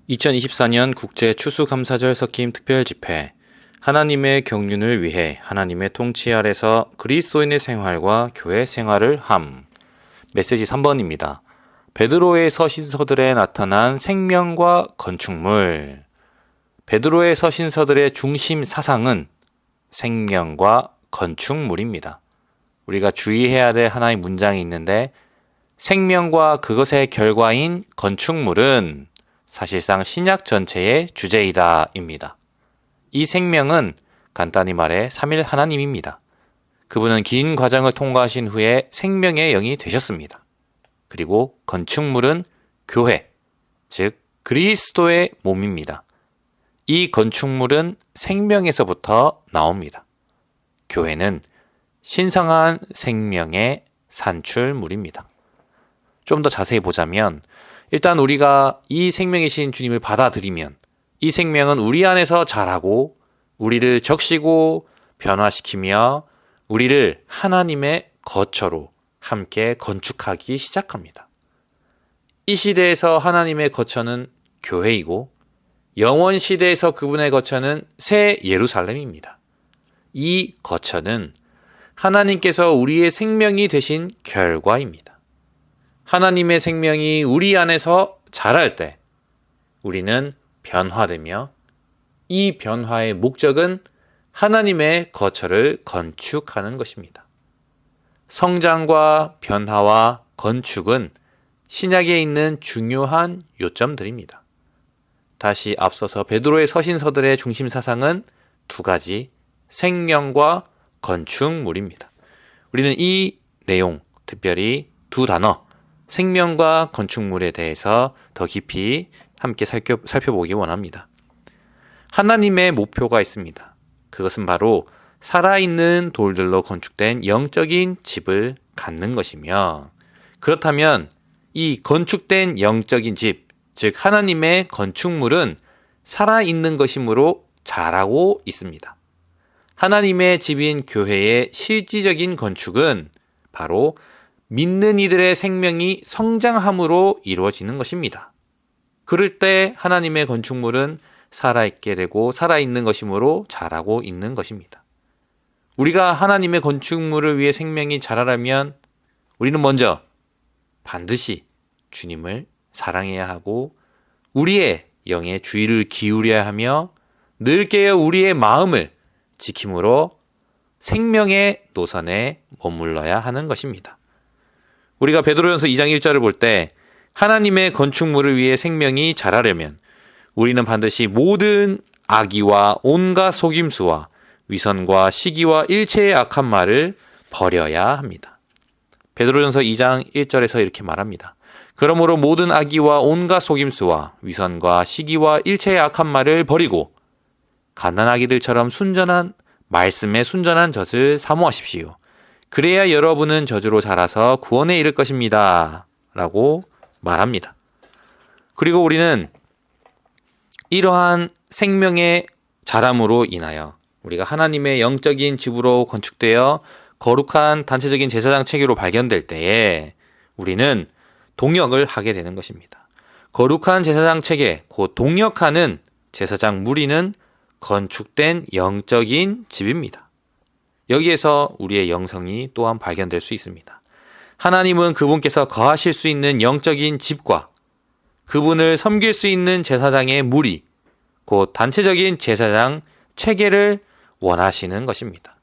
2024년 국제 추수감사절 섞임 특별집회 하나님의 경륜을 위해 하나님의 통치 아래서 그리스도인의 생활과 교회 생활을 함. 메시지 3번입니다. 베드로의 서신서들에 나타난 생명과 건축물. 베드로의 서신서들의 중심 사상은 생명과 건축물입니다. 우리가 주의해야 될 하나의 문장이 있는데 생명과 그것의 결과인 건축물은 사실상 신약 전체의 주제이다 입니다. 이 생명은 간단히 말해 삼일 하나님입니다. 그분은 긴 과정을 통과하신 후에 생명의 영이 되셨습니다. 그리고 건축물은 교회, 즉 그리스도의 몸입니다. 이 건축물은 생명에서부터 나옵니다. 교회는 신성한 생명의 산출물입니다. 좀 더 자세히 보자면 일단 우리가 이 생명이신 주님을 받아들이면 이 생명은 우리 안에서 자라고 우리를 적시고 변화시키며 우리를 하나님의 거처로 함께 건축하기 시작합니다. 이 시대에서 하나님의 거처는 교회이고 영원 시대에서 그분의 거처는 새 예루살렘입니다. 이 거처는 하나님께서 우리의 생명이 되신 결과입니다. 하나님의 생명이 우리 안에서 자랄 때 우리는 변화되며 이 변화의 목적은 하나님의 거처를 건축하는 것입니다. 성장과 변화와 건축은 신약에 있는 중요한 요점들입니다. 다시 앞서서 베드로의 서신서들의 중심 사상은 두 가지, 생명과 건축물입니다. 우리는 이 내용, 특별히 두 단어, 생명과 건축물에 대해서 더 깊이 함께 살펴보기 원합니다. 하나님의 목표가 있습니다. 그것은 바로 살아있는 돌들로 건축된 영적인 집을 갖는 것이며, 그렇다면 이 건축된 영적인 집, 즉 하나님의 건축물은 살아있는 것이므로 자라고 있습니다. 하나님의 집인 교회의 실질적인 건축은 바로 믿는 이들의 생명이 성장함으로 이루어지는 것입니다. 그럴 때 하나님의 건축물은 살아있게 되고 살아있는 것이므로 자라고 있는 것입니다. 우리가 하나님의 건축물을 위해 생명이 자라려면 우리는 먼저 반드시 주님을 사랑해야 하고 우리의 영에 주의를 기울여야 하며 늘 깨어 우리의 마음을 지킴으로 생명의 노선에 머물러야 하는 것입니다. 우리가 베드로전서 2장 1절을 볼 때 하나님의 건축물을 위해 생명이 자라려면 우리는 반드시 모든 악의와 온갖 속임수와 위선과 시기와 일체의 악한 말을 버려야 합니다. 베드로전서 2장 1절에서 이렇게 말합니다. 그러므로 모든 악의와 온갖 속임수와 위선과 시기와 일체의 악한 말을 버리고 갓난아기들처럼 순전한 말씀에 순전한 젖을 사모하십시오. 그래야 여러분은 저주로 자라서 구원에 이를 것입니다. 라고 말합니다. 그리고 우리는 이러한 생명의 자람으로 인하여 우리가 하나님의 영적인 집으로 건축되어 거룩한 단체적인 제사장 체계로 발견될 때에 우리는 동역을 하게 되는 것입니다. 거룩한 제사장 체계, 곧 동역하는 제사장 무리는 건축된 영적인 집입니다. 여기에서 우리의 영성이 또한 발견될 수 있습니다. 하나님은 그분께서 거하실 수 있는 영적인 집과 그분을 섬길 수 있는 제사장의 무리, 곧 단체적인 제사장 체계를 원하시는 것입니다.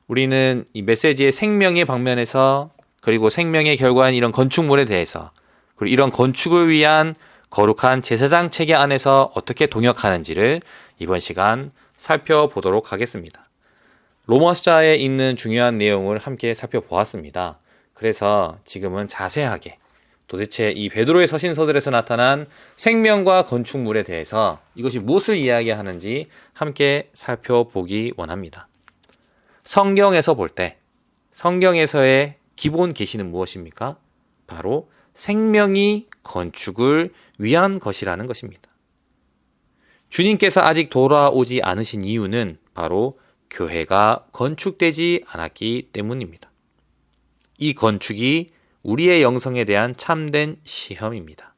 우리는 이 메시지의 생명의 방면에서 그리고 생명의 결과인 이런 건축물에 대해서 그리고 이런 건축을 위한 거룩한 제사장 체계 안에서 어떻게 동역하는지를 이번 시간 살펴보도록 하겠습니다. 로마서자에 있는 중요한 내용을 함께 살펴보았습니다. 그래서 지금은 자세하게 도대체 이 베드로의 서신서들에서 나타난 생명과 건축물에 대해서 이것이 무엇을 이야기하는지 함께 살펴보기 원합니다. 성경에서 볼 때 성경에서의 기본 계시는 무엇입니까? 바로 생명이 건축을 위한 것이라는 것입니다. 주님께서 아직 돌아오지 않으신 이유는 바로 교회가 건축되지 않았기 때문입니다. 이 건축이 우리의 영성에 대한 참된 시험입니다.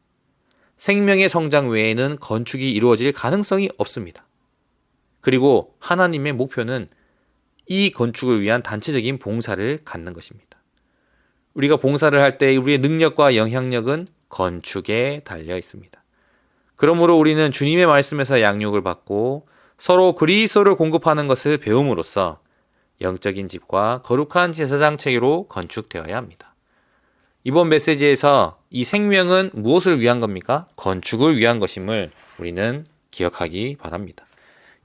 생명의 성장 외에는 건축이 이루어질 가능성이 없습니다. 그리고 하나님의 목표는 이 건축을 위한 단체적인 봉사를 갖는 것입니다. 우리가 봉사를 할 때 우리의 능력과 영향력은 건축에 달려 있습니다. 그러므로 우리는 주님의 말씀에서 양육을 받고 서로 그리스도를 공급하는 것을 배움으로써 영적인 집과 거룩한 제사장 체계로 건축되어야 합니다. 이번 메시지에서 이 생명은 무엇을 위한 겁니까? 건축을 위한 것임을 우리는 기억하기 바랍니다.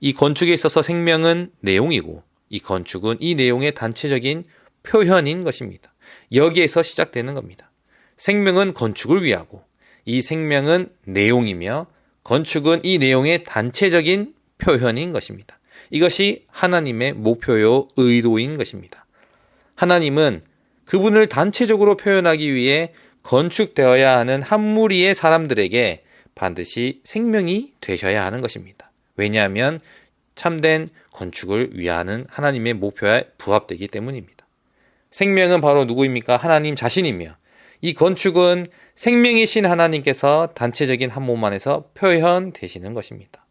이 건축에 있어서 생명은 내용이고 이 건축은 이 내용의 단체적인 표현인 것입니다. 여기에서 시작되는 겁니다. 생명은 건축을 위하고 이 생명은 내용이며 건축은 이 내용의 단체적인 표현인 것입니다. 이것이 하나님의 목표요 의도인 것입니다. 하나님은 그분을 단체적으로 표현하기 위해 건축되어야 하는 한 무리의 사람들에게 반드시 생명이 되셔야 하는 것입니다. 왜냐하면 참된 건축을 위하는 하나님의 목표에 부합되기 때문입니다. 생명은 바로 누구입니까? 하나님 자신이며 이 건축은 생명이신 하나님께서 단체적인 한 몸 안에서 표현되시는 것입니다.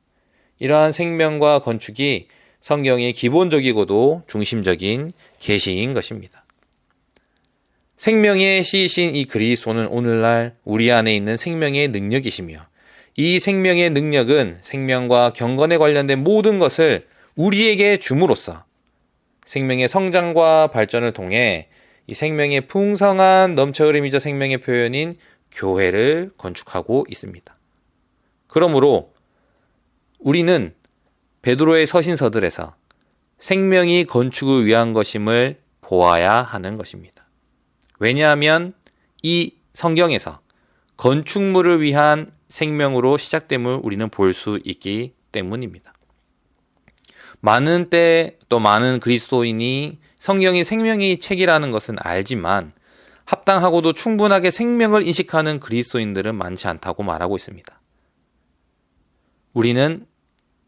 이러한 생명과 건축이 성경의 기본적이고도 중심적인 계시인 것입니다. 생명의 씨이신 이 그리스도는 오늘날 우리 안에 있는 생명의 능력이시며 이 생명의 능력은 생명과 경건에 관련된 모든 것을 우리에게 줌으로써 생명의 성장과 발전을 통해 이 생명의 풍성한 넘쳐 흐름이자 생명의 표현인 교회를 건축하고 있습니다. 그러므로 우리는 베드로의 서신서들에서 생명이 건축을 위한 것임을 보아야 하는 것입니다. 왜냐하면 이 성경에서 건축물을 위한 생명으로 시작됨을 우리는 볼 수 있기 때문입니다. 많은 때 또 많은 그리스도인이 성경이 생명의 책이라는 것은 알지만 합당하고도 충분하게 생명을 인식하는 그리스도인들은 많지 않다고 말하고 있습니다. 우리는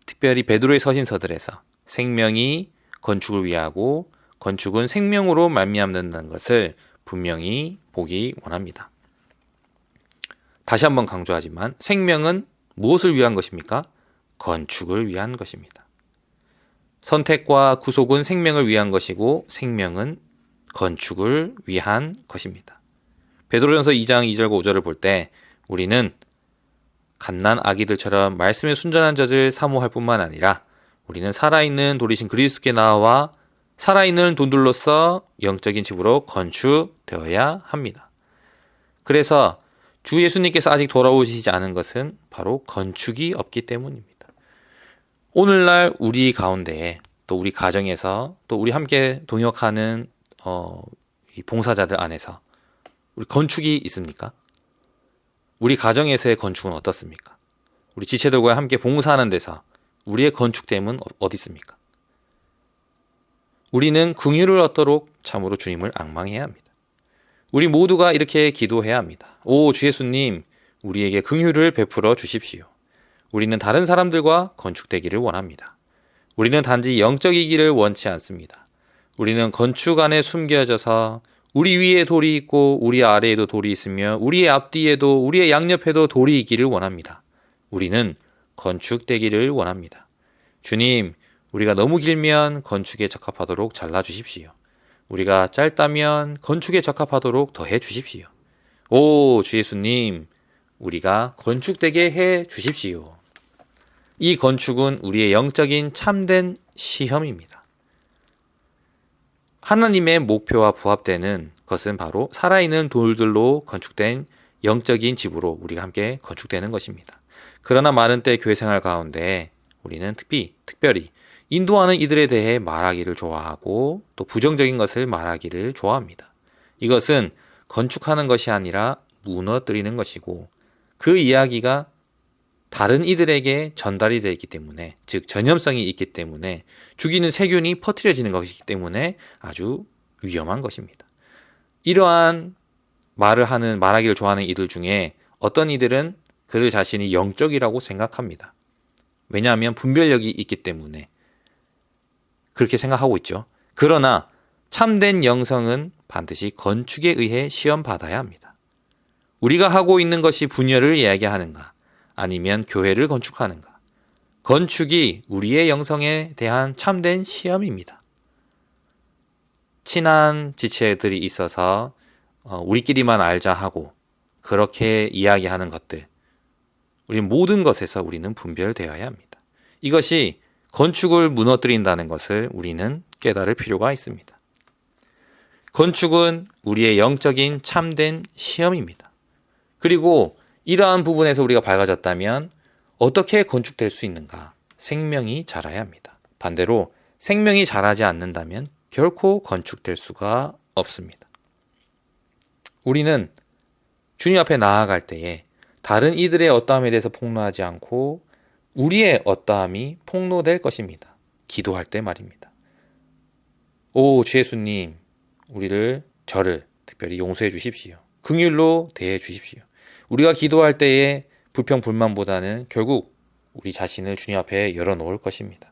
특별히 베드로의 서신서들에서 생명이 건축을 위하고 건축은 생명으로 말미암는다는 것을 분명히 보기 원합니다. 다시 한번 강조하지만 생명은 무엇을 위한 것입니까? 건축을 위한 것입니다. 선택과 구속은 생명을 위한 것이고 생명은 건축을 위한 것입니다. 베드로전서 2장 2절과 5절을 볼 때 우리는 갓난 아기들처럼 말씀에 순전한 젖을 사모할 뿐만 아니라 우리는 살아있는 돌이신 그리스도께 나와 살아있는 돈들로서 영적인 집으로 건축되어야 합니다. 그래서 주 예수님께서 아직 돌아오시지 않은 것은 바로 건축이 없기 때문입니다. 오늘날 우리 가운데에 또 우리 가정에서 또 우리 함께 동역하는 이 봉사자들 안에서 우리 건축이 있습니까? 우리 가정에서의 건축은 어떻습니까? 우리 지체들과 함께 봉사하는 데서 우리의 건축됨은 어디 있습니까? 우리는 긍휼을 얻도록 참으로 주님을 앙망해야 합니다. 우리 모두가 이렇게 기도해야 합니다. 오 주 예수님, 우리에게 긍휼을 베풀어 주십시오. 우리는 다른 사람들과 건축되기를 원합니다. 우리는 단지 영적이기를 원치 않습니다. 우리는 건축 안에 숨겨져서 우리 위에 돌이 있고 우리 아래에도 돌이 있으며 우리의 앞뒤에도 우리의 양옆에도 돌이 있기를 원합니다. 우리는 건축되기를 원합니다. 주님, 우리가 너무 길면 건축에 적합하도록 잘라주십시오. 우리가 짧다면 건축에 적합하도록 더해 주십시오. 오, 주 예수님, 우리가 건축되게 해 주십시오. 이 건축은 우리의 영적인 참된 시험입니다. 하나님의 목표와 부합되는 것은 바로 살아있는 돌들로 건축된 영적인 집으로 우리가 함께 건축되는 것입니다. 그러나 많은 때 교회 생활 가운데 우리는 특별히 인도하는 이들에 대해 말하기를 좋아하고 또 부정적인 것을 말하기를 좋아합니다. 이것은 건축하는 것이 아니라 무너뜨리는 것이고 그 이야기가 다른 이들에게 전달이 되어 있기 때문에, 즉 전염성이 있기 때문에 죽이는 세균이 퍼뜨려지는 것이기 때문에 아주 위험한 것입니다. 이러한 말하기를 좋아하는 이들 중에 어떤 이들은 그들 자신이 영적이라고 생각합니다. 왜냐하면 분별력이 있기 때문에 그렇게 생각하고 있죠. 그러나 참된 영성은 반드시 건축에 의해 시험받아야 합니다. 우리가 하고 있는 것이 분열을 이야기하는가? 아니면 교회를 건축하는가? 건축이 우리의 영성에 대한 참된 시험입니다. 친한 지체들이 있어서 우리끼리만 알자 하고 그렇게 이야기하는 것들, 우리 모든 것에서 우리는 분별되어야 합니다. 이것이 건축을 무너뜨린다는 것을 우리는 깨달을 필요가 있습니다. 건축은 우리의 영적인 참된 시험입니다. 그리고 이러한 부분에서 우리가 밝아졌다면 어떻게 건축될 수 있는가? 생명이 자라야 합니다. 반대로 생명이 자라지 않는다면 결코 건축될 수가 없습니다. 우리는 주님 앞에 나아갈 때에 다른 이들의 어떠함에 대해서 폭로하지 않고 우리의 어떠함이 폭로될 것입니다. 기도할 때 말입니다. 오 주 예수님, 저를 특별히 용서해 주십시오. 긍휼로 대해 주십시오. 우리가 기도할 때에 불평 불만보다는 결국 우리 자신을 주님 앞에 열어놓을 것입니다.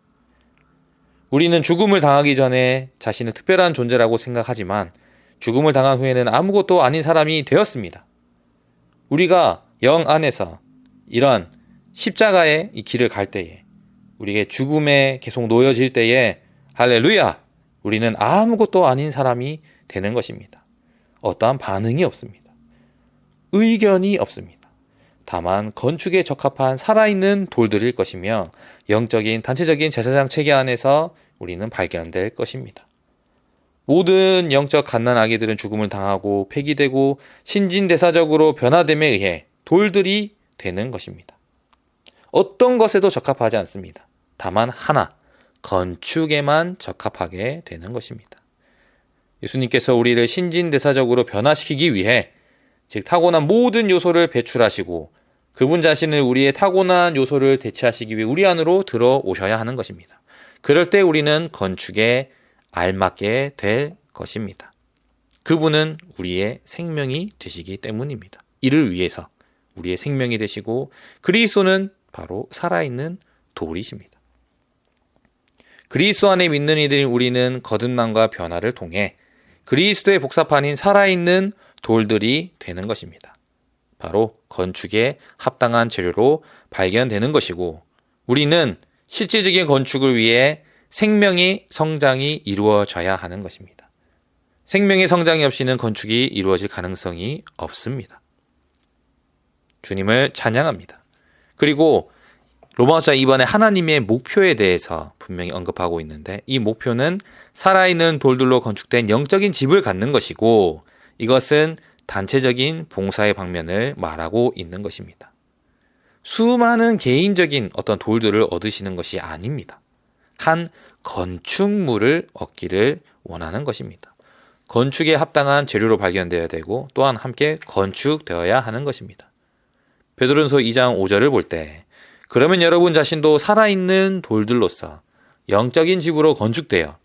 우리는 죽음을 당하기 전에 자신을 특별한 존재라고 생각하지만 죽음을 당한 후에는 아무것도 아닌 사람이 되었습니다. 우리가 영 안에서 이런 십자가의 이 길을 갈 때에 우리에게 죽음에 계속 놓여질 때에 할렐루야! 우리는 아무것도 아닌 사람이 되는 것입니다. 어떠한 반응이 없습니다. 의견이 없습니다. 다만 건축에 적합한 살아있는 돌들일 것이며 영적인 단체적인 제사장 체계 안에서 우리는 발견될 것입니다. 모든 영적 갓난아기들은 죽음을 당하고 폐기되고 신진대사적으로 변화됨에 의해 돌들이 되는 것입니다. 어떤 것에도 적합하지 않습니다. 다만 하나, 건축에만 적합하게 되는 것입니다. 예수님께서 우리를 신진대사적으로 변화시키기 위해 즉 타고난 모든 요소를 배출하시고 그분 자신을 우리의 타고난 요소를 대체하시기 위해 우리 안으로 들어오셔야 하는 것입니다. 그럴 때 우리는 건축에 알맞게 될 것입니다. 그분은 우리의 생명이 되시기 때문입니다. 이를 위해서 우리의 생명이 되시고 그리스도는 바로 살아있는 돌이십니다. 그리스도 안에 믿는 이들인 우리는 거듭남과 변화를 통해 그리스도의 복사판인 살아있는 돌들이 되는 것입니다. 바로 건축에 합당한 재료로 발견되는 것이고 우리는 실질적인 건축을 위해 생명의 성장이 이루어져야 하는 것입니다. 생명의 성장이 없이는 건축이 이루어질 가능성이 없습니다. 주님을 찬양합니다. 그리고 로마서 2번에 하나님의 목표에 대해서 분명히 언급하고 있는데 이 목표는 살아있는 돌들로 건축된 영적인 집을 갖는 것이고 이것은 단체적인 봉사의 방면을 말하고 있는 것입니다. 수많은 개인적인 어떤 돌들을 얻으시는 것이 아닙니다. 한 건축물을 얻기를 원하는 것입니다. 건축에 합당한 재료로 발견되어야 되고 또한 함께 건축되어야 하는 것입니다. 베드로전서 2장 5절을 볼 때 그러면 여러분 자신도 살아있는 돌들로서 영적인 집으로 건축되어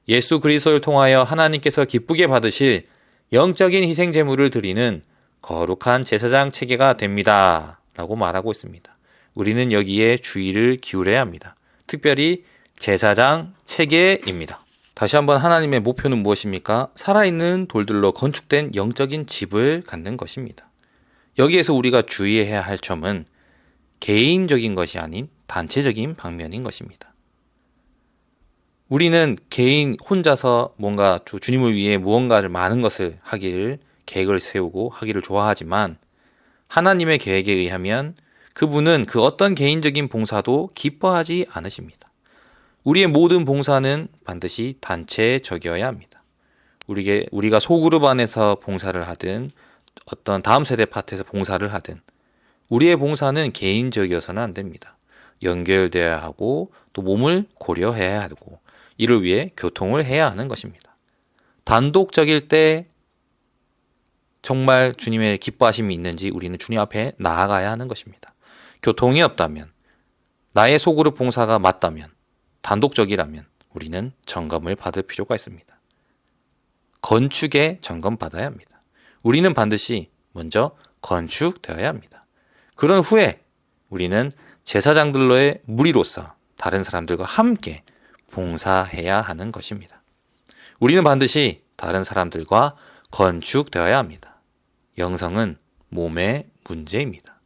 예수 그리스도를 통하여 하나님께서 기쁘게 받으실 영적인 희생 제물을 드리는 거룩한 제사장 체계가 됩니다. 라고 말하고 있습니다. 우리는 여기에 주의를 기울여야 합니다. 특별히 제사장 체계입니다. 다시 한번 하나님의 목표는 무엇입니까? 살아있는 돌들로 건축된 영적인 집을 갖는 것입니다. 여기에서 우리가 주의해야 할 점은 개인적인 것이 아닌 단체적인 방면인 것입니다. 우리는 개인 혼자서 뭔가 주님을 위해 무언가를 많은 것을 하기를 계획을 세우고 하기를 좋아하지만 하나님의 계획에 의하면 그분은 그 어떤 개인적인 봉사도 기뻐하지 않으십니다. 우리의 모든 봉사는 반드시 단체적이어야 합니다. 우리가 소그룹 안에서 봉사를 하든 어떤 다음 세대 파트에서 봉사를 하든 우리의 봉사는 개인적이어서는 안 됩니다. 연결되어야 하고 또 몸을 고려해야 하고 이를 위해 교통을 해야 하는 것입니다. 단독적일 때 정말 주님의 기뻐하심이 있는지 우리는 주님 앞에 나아가야 하는 것입니다. 교통이 없다면 나의 소그룹 봉사가 맞다면 단독적이라면 우리는 점검을 받을 필요가 있습니다. 건축에 점검받아야 합니다. 우리는 반드시 먼저 건축되어야 합니다. 그런 후에 우리는 제사장들로의 무리로서 다른 사람들과 함께 봉사해야 하는 것입니다. 우리는 반드시 다른 사람들과 건축되어야 합니다. 영성은 몸의 문제입니다.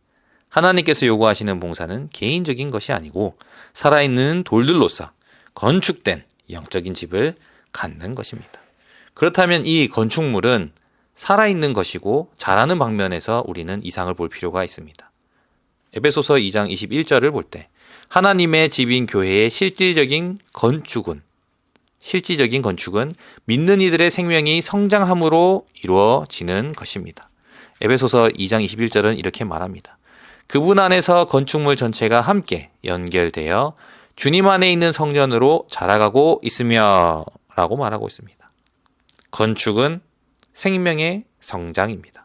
하나님께서 요구하시는 봉사는 개인적인 것이 아니고 살아있는 돌들로서 건축된 영적인 집을 갖는 것입니다. 그렇다면 이 건축물은 살아있는 것이고 자라는 방면에서 우리는 이상을 볼 필요가 있습니다. 에베소서 2장 21절을 볼 때 하나님의 집인 교회의 실질적인 건축은 믿는 이들의 생명이 성장함으로 이루어지는 것입니다. 에베소서 2장 21절은 이렇게 말합니다. 그분 안에서 건축물 전체가 함께 연결되어 주님 안에 있는 성전으로 자라가고 있으며 라고 말하고 있습니다. 건축은 생명의 성장입니다.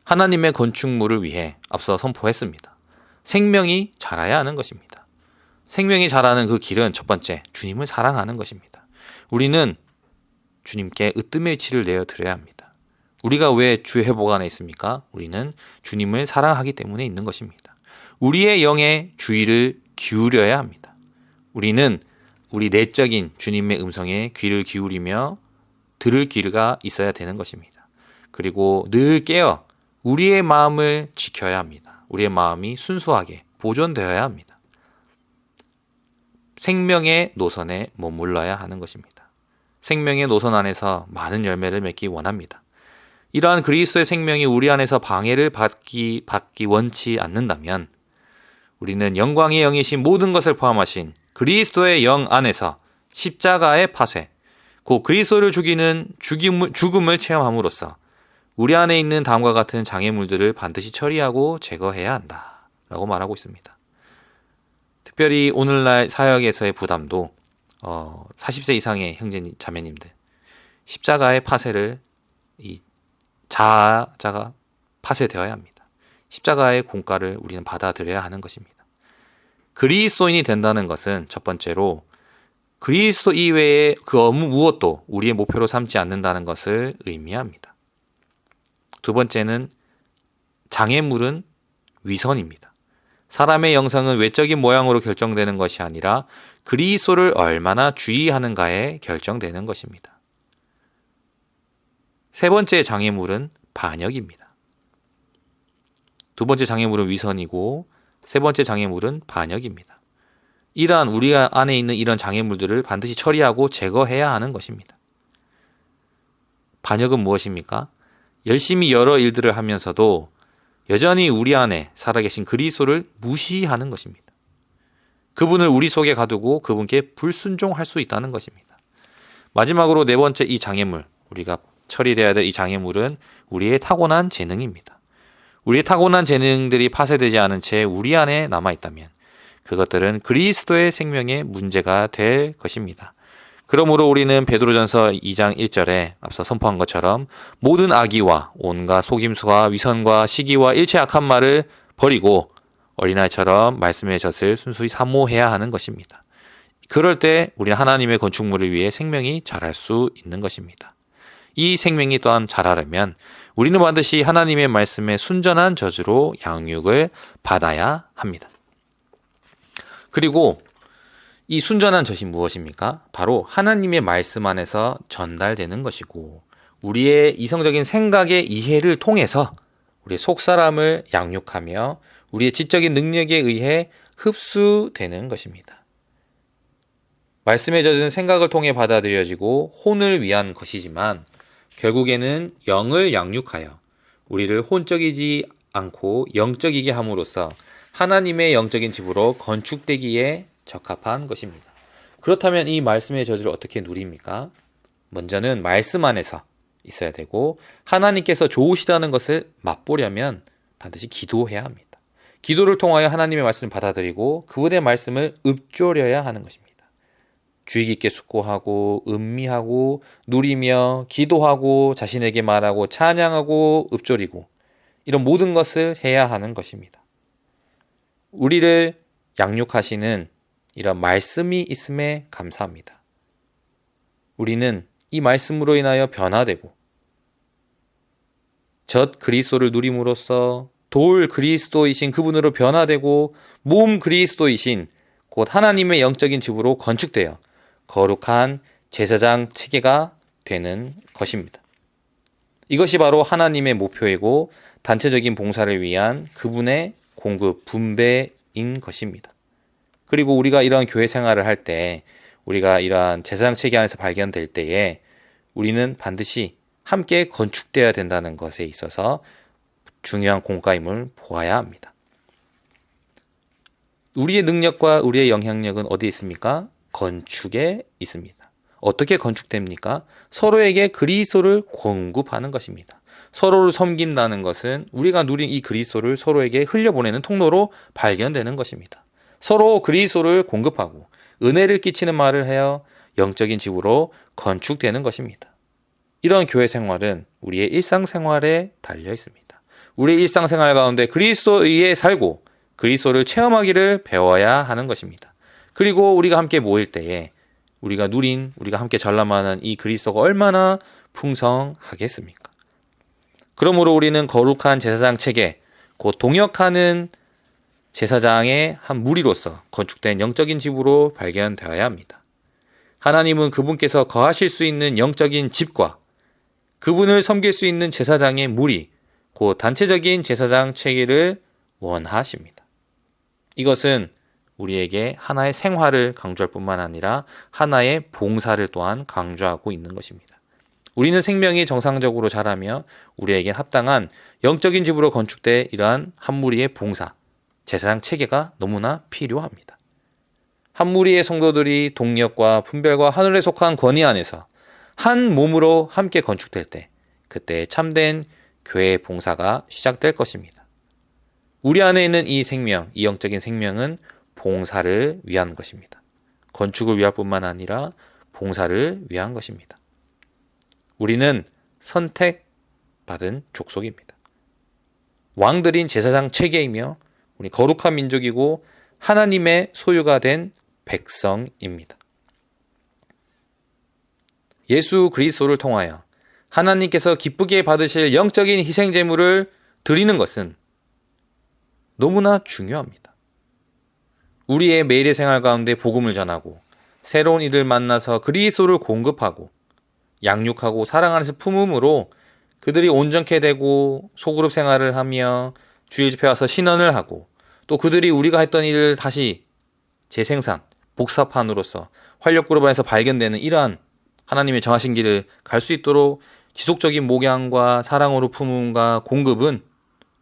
하나님의 건축물을 위해 앞서 선포했습니다. 생명이 자라야 하는 것입니다. 생명이 자라는 그 길은 첫 번째, 주님을 사랑하는 것입니다. 우리는 주님께 으뜸의 위치를 내어드려야 합니다. 우리가 왜 주의 회복 안에 있습니까? 우리는 주님을 사랑하기 때문에 있는 것입니다. 우리의 영에 주의를 기울여야 합니다. 우리는 우리 내적인 주님의 음성에 귀를 기울이며 들을 귀가 있어야 되는 것입니다. 그리고 늘 깨어 우리의 마음을 지켜야 합니다. 우리의 마음이 순수하게 보존되어야 합니다. 생명의 노선에 머물러야 하는 것입니다. 생명의 노선 안에서 많은 열매를 맺기 원합니다. 이러한 그리스도의 생명이 우리 안에서 방해를 받기 원치 않는다면 우리는 영광의 영이신 모든 것을 포함하신 그리스도의 영 안에서 십자가의 파쇄, 곧 그리스도를 죽이는 죽음을 체험함으로써 우리 안에 있는 다음과 같은 장애물들을 반드시 처리하고 제거해야 한다라고 말하고 있습니다. 특별히 오늘날 사역에서의 부담도 40세 이상의 형제 자매님들, 십자가의 파쇄를 이 자아가 파쇄되어야 합니다. 십자가의 공가를 우리는 받아들여야 하는 것입니다. 그리스도인이 된다는 것은 첫 번째로 그리스도 이외의 그 어느 무엇도 우리의 목표로 삼지 않는다는 것을 의미합니다. 두 번째는 장애물은 위선입니다. 사람의 영성은 외적인 모양으로 결정되는 것이 아니라 그리스도를 얼마나 주의하는가에 결정되는 것입니다. 세 번째 장애물은 반역입니다. 두 번째 장애물은 위선이고 세 번째 장애물은 반역입니다. 이러한 우리 안에 있는 이런 장애물들을 반드시 처리하고 제거해야 하는 것입니다. 반역은 무엇입니까? 열심히 여러 일들을 하면서도 여전히 우리 안에 살아계신 그리스도를 무시하는 것입니다. 그분을 우리 속에 가두고 그분께 불순종할 수 있다는 것입니다. 마지막으로 네 번째 이 장애물, 우리가 처리해야 될 이 장애물은 우리의 타고난 재능입니다. 우리의 타고난 재능들이 파쇄되지 않은 채 우리 안에 남아있다면 그것들은 그리스도의 생명의 문제가 될 것입니다. 그러므로 우리는 베드로전서 2장 1절에 앞서 선포한 것처럼 모든 악의와 온갖 속임수와 위선과 시기와 일체 악한 말을 버리고 어린아이처럼 말씀의 젖을 순수히 사모해야 하는 것입니다. 그럴 때 우리는 하나님의 건축물을 위해 생명이 자랄 수 있는 것입니다. 이 생명이 또한 자라려면 우리는 반드시 하나님의 말씀에 순전한 젖으로 양육을 받아야 합니다. 그리고 이 순전한 젖이 무엇입니까? 바로 하나님의 말씀 안에서 전달되는 것이고 우리의 이성적인 생각의 이해를 통해서 우리의 속사람을 양육하며 우리의 지적인 능력에 의해 흡수되는 것입니다. 말씀에 젖은 생각을 통해 받아들여지고 혼을 위한 것이지만 결국에는 영을 양육하여 우리를 혼적이지 않고 영적이게 함으로써 하나님의 영적인 집으로 건축되기에 적합한 것입니다. 그렇다면 이 말씀의 저주를 어떻게 누립니까? 먼저는 말씀 안에서 있어야 되고 하나님께서 좋으시다는 것을 맛보려면 반드시 기도해야 합니다. 기도를 통하여 하나님의 말씀을 받아들이고 그분의 말씀을 읊조려야 하는 것입니다. 주의 깊게 숙고하고 음미하고 누리며 기도하고 자신에게 말하고 찬양하고 읊조리고 이런 모든 것을 해야 하는 것입니다. 우리를 양육하시는 이런 말씀이 있음에 감사합니다. 우리는 이 말씀으로 인하여 변화되고 젖 그리스도를 누림으로써 돌 그리스도이신 그분으로 변화되고 몸 그리스도이신 곧 하나님의 영적인 집으로 건축되어 거룩한 제사장 체계가 되는 것입니다. 이것이 바로 하나님의 목표이고 단체적인 봉사를 위한 그분의 공급, 분배인 것입니다. 그리고 우리가 이런 교회 생활을 할 때, 우리가 이러한 제사장 체계 안에서 발견될 때에 우리는 반드시 함께 건축되어야 된다는 것에 있어서 중요한 공과임을 보아야 합니다. 우리의 능력과 우리의 영향력은 어디에 있습니까? 건축에 있습니다. 어떻게 건축됩니까? 서로에게 그리스도를 공급하는 것입니다. 서로를 섬긴다는 것은 우리가 누린 이 그리스도를 서로에게 흘려보내는 통로로 발견되는 것입니다. 서로 그리스도를 공급하고 은혜를 끼치는 말을 하여 영적인 집으로 건축되는 것입니다. 이런 교회 생활은 우리의 일상생활에 달려 있습니다. 우리의 일상생활 가운데 그리스도에 의해 살고 그리스도를 체험하기를 배워야 하는 것입니다. 그리고 우리가 함께 모일 때에 우리가 함께 전람하는 이 그리스도가 얼마나 풍성하겠습니까? 그러므로 우리는 거룩한 제사장 체계, 곧 동역하는 제사장의 한 무리로서 건축된 영적인 집으로 발견되어야 합니다. 하나님은 그분께서 거하실 수 있는 영적인 집과 그분을 섬길 수 있는 제사장의 무리, 곧 단체적인 제사장 체계를 원하십니다. 이것은 우리에게 하나의 생활을 강조할 뿐만 아니라 하나의 봉사를 또한 강조하고 있는 것입니다. 우리는 생명이 정상적으로 자라며 우리에게 합당한 영적인 집으로 건축된 이러한 한 무리의 봉사, 제사장 체계가 너무나 필요합니다. 한 무리의 성도들이 동력과 분별과 하늘에 속한 권위 안에서 한 몸으로 함께 건축될 때, 그때 참된 교회 봉사가 시작될 것입니다. 우리 안에 있는 이 생명, 이 영적인 생명은 봉사를 위한 것입니다. 건축을 위할 뿐만 아니라 봉사를 위한 것입니다. 우리는 선택받은 족속입니다. 왕들인 제사장 체계이며 우리 거룩한 민족이고 하나님의 소유가 된 백성입니다. 예수 그리스도를 통하여 하나님께서 기쁘게 받으실 영적인 희생 제물을 드리는 것은 너무나 중요합니다. 우리의 매일의 생활 가운데 복음을 전하고 새로운 이들 만나서 그리스도를 공급하고 양육하고 사랑 안에서 품음으로 그들이 온전케 되고 소그룹 생활을 하며 주일 집회 와서 신언을 하고 또 그들이 우리가 했던 일을 다시 재생산, 복사판으로서 활력그룹 안에서 발견되는 이러한 하나님의 정하신 길을 갈 수 있도록 지속적인 목양과 사랑으로 품음과 공급은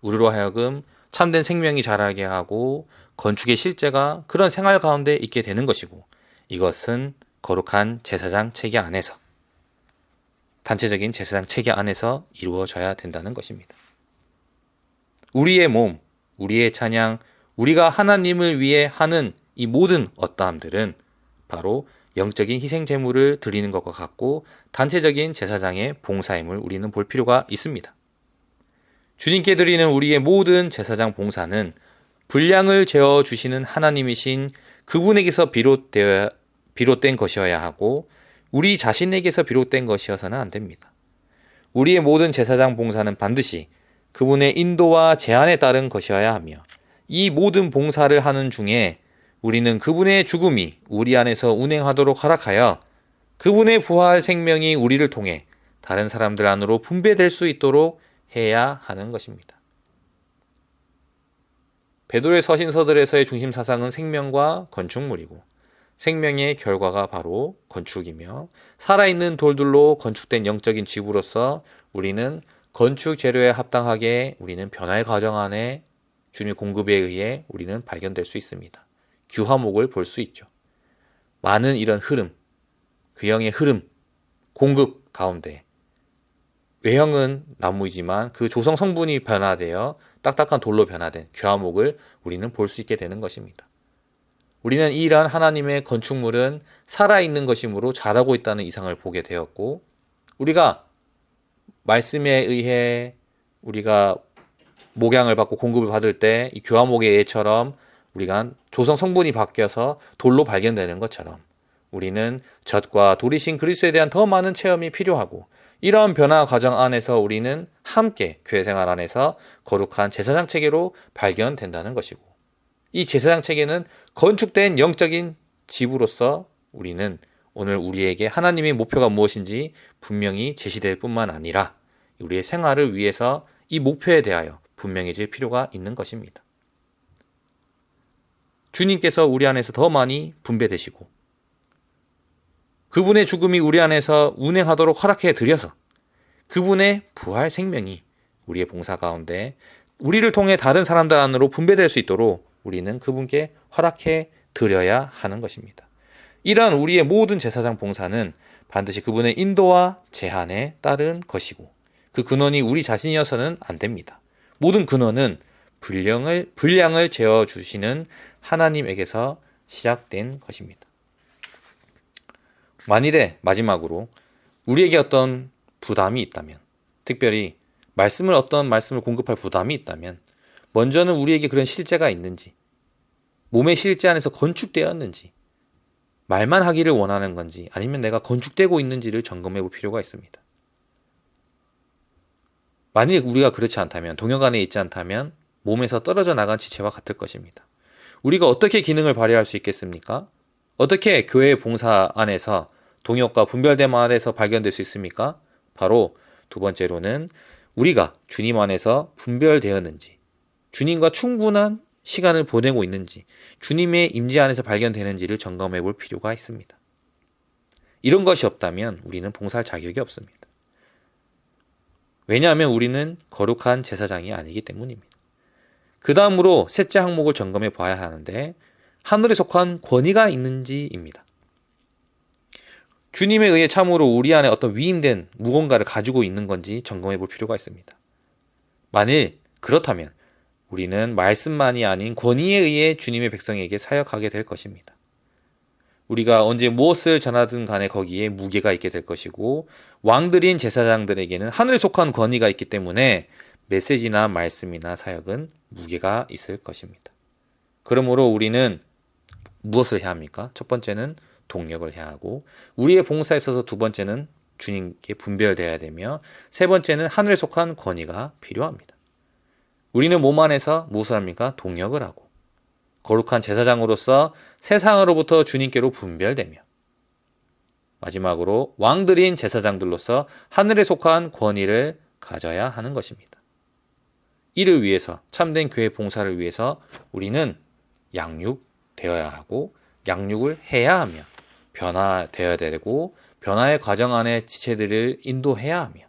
우리로 하여금 참된 생명이 자라게 하고 건축의 실제가 그런 생활 가운데 있게 되는 것이고, 이것은 거룩한 제사장 체계 안에서, 단체적인 제사장 체계 안에서 이루어져야 된다는 것입니다. 우리의 몸, 우리의 찬양, 우리가 하나님을 위해 하는 이 모든 어떠함들은 바로 영적인 희생 제물을 드리는 것과 같고 단체적인 제사장의 봉사임을 우리는 볼 필요가 있습니다. 주님께 드리는 우리의 모든 제사장 봉사는 분량을 재어주시는 하나님이신 그분에게서 비롯된 것이어야 하고 우리 자신에게서 비롯된 것이어서는 안 됩니다. 우리의 모든 제사장 봉사는 반드시 그분의 인도와 제안에 따른 것이어야 하며 이 모든 봉사를 하는 중에 우리는 그분의 죽음이 우리 안에서 운행하도록 허락하여 그분의 부활 생명이 우리를 통해 다른 사람들 안으로 분배될 수 있도록 해야 하는 것입니다. 베드로의 서신서들에서의 중심 사상은 생명과 건축물이고 생명의 결과가 바로 건축이며 살아있는 돌들로 건축된 영적인 집으로서 우리는 건축 재료에 합당하게 우리는 변화의 과정 안에 주님의 공급에 의해 우리는 발견될 수 있습니다. 규화목을 볼 수 있죠. 많은 이런 흐름, 그형의 흐름, 공급 가운데 외형은 나무이지만 그 조성 성분이 변화되어 딱딱한 돌로 변화된 규화목을 우리는 볼 수 있게 되는 것입니다. 우리는 이러한 하나님의 건축물은 살아있는 것이므로 자라고 있다는 이상을 보게 되었고, 우리가 말씀에 의해 우리가 목양을 받고 공급을 받을 때 이 규화목의 예처럼 우리가 조성 성분이 바뀌어서 돌로 발견되는 것처럼 우리는 젖과 돌이신 그리스도에 대한 더 많은 체험이 필요하고, 이러한 변화 과정 안에서 우리는 함께 교회 생활 안에서 거룩한 제사장 체계로 발견된다는 것이고, 이 제사장 체계는 건축된 영적인 집으로서 우리는 오늘 우리에게 하나님의 목표가 무엇인지 분명히 제시될 뿐만 아니라 우리의 생활을 위해서 이 목표에 대하여 분명해질 필요가 있는 것입니다. 주님께서 우리 안에서 더 많이 분배되시고 그분의 죽음이 우리 안에서 운행하도록 허락해 드려서 그분의 부활 생명이 우리의 봉사 가운데 우리를 통해 다른 사람들 안으로 분배될 수 있도록 우리는 그분께 허락해 드려야 하는 것입니다. 이러한 우리의 모든 제사장 봉사는 반드시 그분의 인도와 제한에 따른 것이고 그 근원이 우리 자신이어서는 안 됩니다. 모든 근원은 분량을 재어주시는 하나님에게서 시작된 것입니다. 만일에 마지막으로 우리에게 어떤 부담이 있다면, 특별히 어떤 말씀을 공급할 부담이 있다면 먼저는 우리에게 그런 실제가 있는지, 몸의 실제 안에서 건축되었는지, 말만 하기를 원하는 건지 아니면 내가 건축되고 있는지를 점검해 볼 필요가 있습니다. 만일 우리가 그렇지 않다면, 동역 안에 있지 않다면 몸에서 떨어져 나간 지체와 같을 것입니다. 우리가 어떻게 기능을 발휘할 수 있겠습니까? 어떻게 교회 봉사 안에서 동역과 분별됨 안에서 발견될 수 있습니까? 바로 두 번째로는 우리가 주님 안에서 분별되었는지, 주님과 충분한 시간을 보내고 있는지, 주님의 임재 안에서 발견되는지를 점검해 볼 필요가 있습니다. 이런 것이 없다면 우리는 봉사할 자격이 없습니다. 왜냐하면 우리는 거룩한 제사장이 아니기 때문입니다. 그 다음으로 셋째 항목을 점검해 봐야 하는데 하늘에 속한 권위가 있는지입니다. 주님에 의해 참으로 우리 안에 어떤 위임된 무언가를 가지고 있는 건지 점검해 볼 필요가 있습니다. 만일 그렇다면 우리는 말씀만이 아닌 권위에 의해 주님의 백성에게 사역하게 될 것입니다. 우리가 언제 무엇을 전하든 간에 거기에 무게가 있게 될 것이고 왕들인 제사장들에게는 하늘에 속한 권위가 있기 때문에 메시지나 말씀이나 사역은 무게가 있을 것입니다. 그러므로 우리는 무엇을 해야 합니까? 첫 번째는 동력을 해야 하고 우리의 봉사에 있어서 두 번째는 주님께 분별되어야 되며 세 번째는 하늘에 속한 권위가 필요합니다. 우리는 몸 안에서 무엇을 합니까? 동력을 하고 거룩한 제사장으로서 세상으로부터 주님께로 분별되며 마지막으로 왕들인 제사장들로서 하늘에 속한 권위를 가져야 하는 것입니다. 이를 위해서 참된 교회 봉사를 위해서 우리는 양육되어야 하고 양육을 해야 하며 변화되어야 되고 변화의 과정 안에 지체들을 인도해야 하며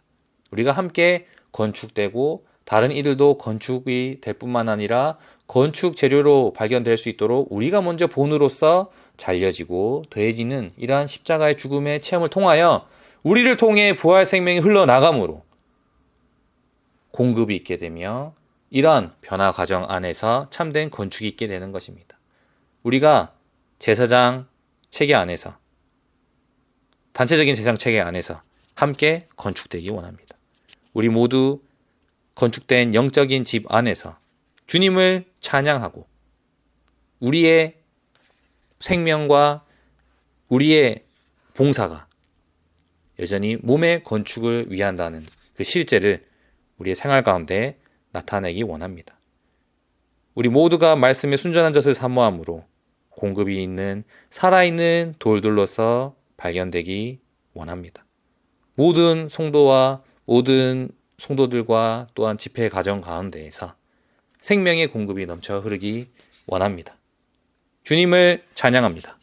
우리가 함께 건축되고 다른 이들도 건축이 될 뿐만 아니라 건축 재료로 발견될 수 있도록 우리가 먼저 본으로서 잘려지고 더해지는 이러한 십자가의 죽음의 체험을 통하여 우리를 통해 부활 생명이 흘러나감으로 공급이 있게 되며 이러한 변화 과정 안에서 참된 건축이 있게 되는 것입니다. 우리가 제사장 체계 안에서 단체적인 제사장 체계 안에서 함께 건축되기 원합니다. 우리 모두 건축된 영적인 집 안에서 주님을 찬양하고 우리의 생명과 우리의 봉사가 여전히 몸의 건축을 위한다는 그 실제를 우리의 생활 가운데 나타내기 원합니다. 우리 모두가 말씀에 순전한 젖을 사모함으로 공급이 있는 살아있는 돌들로서 발견되기 원합니다. 모든 성도와 모든 성도들과 또한 집회 가정 가운데에서 생명의 공급이 넘쳐 흐르기 원합니다. 주님을 찬양합니다.